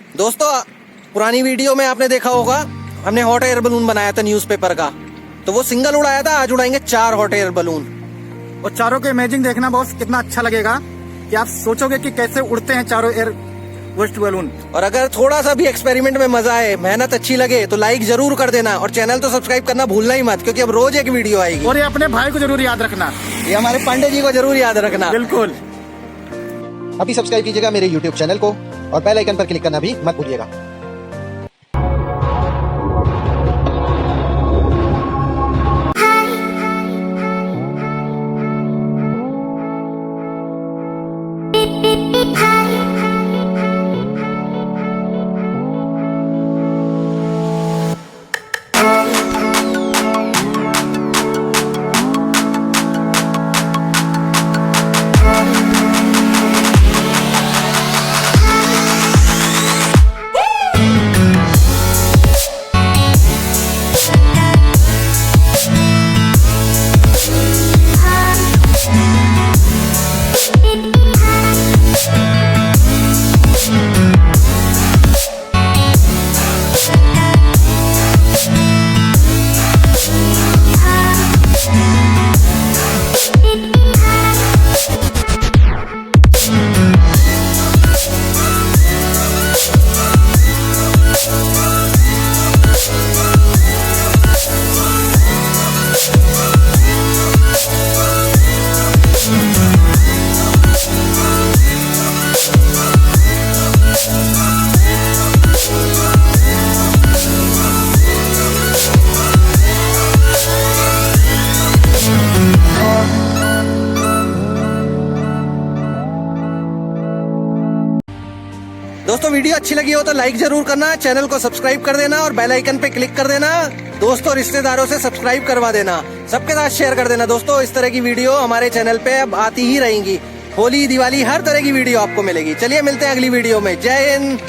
दोस्तों पुरानी वीडियो में आपने देखा होगा हमने हॉट एयर बलून बनाया था न्यूज़पेपर का, तो वो सिंगल उड़ाया था। आज उड़ाएंगे 4 हॉट एयर बलून और चारों के इमेजिंग देखना बहुत कितना अच्छा लगेगा कि आप सोचोगे कि कैसे उड़ते हैं चारों एयर वेस्ट बलून। और अगर थोड़ा सा भी एक्सपेरिमेंट में मजा आए, मेहनत अच्छी लगे तो लाइक जरूर कर देना और चैनल तो सब्सक्राइब करना भूलना ही मत, क्योंकि अब रोज एक वीडियो आएगी। और ये अपने भाई को जरूर याद रखना, ये हमारे पांडे जी को जरूर याद रखना। बिल्कुल। अभी सब्सक्राइब कीजिएगा मेरे YouTube चैनल को और बेल आइकन पर क्लिक करना भी मत भूलिएगा। दोस्तों वीडियो अच्छी लगी हो तो लाइक जरूर करना, चैनल को सब्सक्राइब कर देना और बेल आइकन पे क्लिक कर देना। दोस्तों रिश्तेदारों से सब्सक्राइब करवा देना, सबके साथ शेयर कर देना। दोस्तों इस तरह की वीडियो हमारे चैनल पे अब आती ही रहेंगी। होली, दिवाली, हर तरह की वीडियो आपको मिलेगी। चलिए मिलते हैं अगली वीडियो में। जय हिंद।